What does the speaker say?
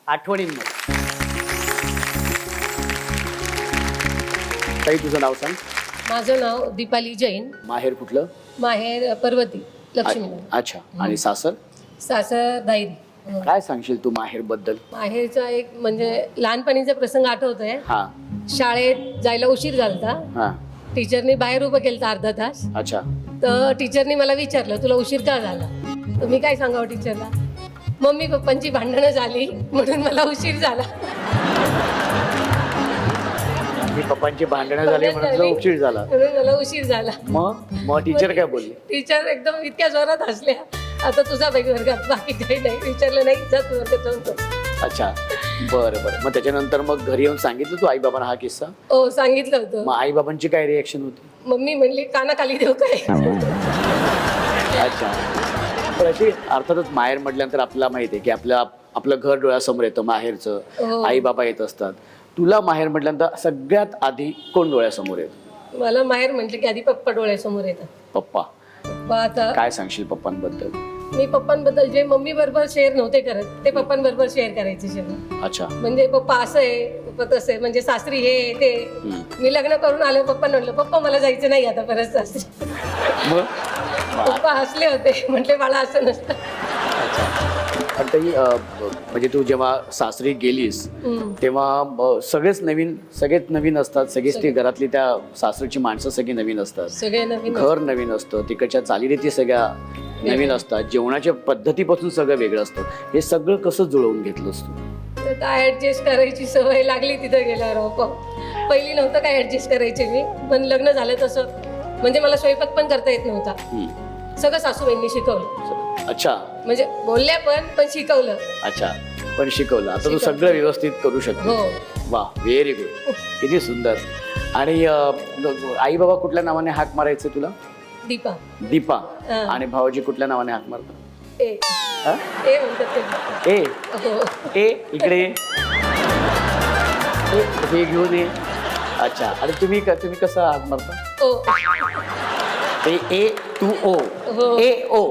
आठवणींमध्ये. ताई तुझं नाव सांग. माझं नाव दीपाली जैन. माहेर कुठलं? माहेर पर्वती लक्ष्मीनगर. अच्छा. आणि सासर? सासर दायरी. काय सांगशील तू माहेर बद्दल? माहेरचा एक म्हणजे लहानपणीचा प्रसंग आठवतोय. हा शाळेत जायला उशीर झालता. हा. टीचरनी बाहेर उभं केलं अर्धा तास. अच्छा. तर टीचरनी मला विचारलं तुला उशीर का झाला. तर मी काय सांगावं टीचरला, मम्मी पप्पांची भांडणं झाली म्हणून मला उशीर झाला. मी पप्पांची भांडणं झाली म्हणून तुला उशीर झाला. म्हणून मला उशीर झाला. मग टीचर काय बोलली? टीचर एकदम इतक्या जोरात हसल्या, आता तुझा बैग वर्गात बाकी काही नाही. विचारलं नाही, जा तू वर्गात जाऊन बस. अच्छा. बरं बरं. मग त्याच्यानंतर मग घरी येऊन सांगितलं तू आई बाबांना हा किस्सा? हो सांगितलं होतं. मग आई बाबांची काय रिएक्शन होती? मम्मी म्हणली कानाखाली देऊ काय. अच्छा. तर अशी अर्थातच माहेर म्हटल्यानंतर आपल्याला माहिती आहे की आपलं घर डोळ्यासमोर येतं माहेरचं. हो. आई बाबा येत असतात. तुला माहेर म्हटल्यानंतर सगळ्यात आधी कोण डोळ्यासमोर येतं? मला माहेर म्हटलं की आधी पप्पा डोळ्यासमोर येतात. पप्पा. पप्पा आता काय सांगशील पप्पांबद्दल? मी पप्पांबद्दल जे मम्मी बरोबर शेअर नव्हते करत ते पप्पांबरोबर शेअर करायचे सगळं. अच्छा. म्हणजे पप्पा असं आहे, पप्पा तसं आहे, म्हणजे सासरी हे ते. मी लग्न करून आले, पप्पा म्हटलं पप्पा मला जायचं नाही आता परत सासरी. मग पप्पा हसले होते, म्हटले बाळा असं नसतं. पण ताई म्हणजे तू जेव्हा सासरी गेलीस तेव्हा सगळेच नवीन असतात. सगळीच ती घरातली त्या सासरीची माणसं सगळी नवीन असतात. सगळे नवीन. घर नवीन असतं. तिकडच्या चालीरीती सगळ्या नवीन असतात. जेवणाच्या पद्धतीपासून सगळं वेगळं असतं. हे सगळं कसं जुळवून घेतलंस तू? तर काय ऍडजस्ट करायची सवय लागली तिथं गेल्यावर. पहिली नव्हतं काय ऍडजस्ट करायचे मी, पण लग्न झालं तसं म्हणजे मला स्वयंपाक पण करता येत नव्हता. सगळं सासूबाईंनी शिकवलं. अच्छा. म्हणजे बोलल्या पण शिकवलं. अच्छा. पण शिकवलं. आता तू सगळं व्यवस्थित करू शकतो. हो. वा, व्हेरी गुड. किती सुंदर. आणि आई बाबा कुठल्या नावाने हाक मारायचे तुला? दीपा. दीपा. हा. आणि भावाजी कुठल्या नावाने हाक मारतात? ए म्हणतात ते. ए. हो. ए इकडे ये. हे घेऊन ये. अच्छा. आणि तुम्ही कसं हाक मारता? ओ. ए तू ओ. हो. ए ओ.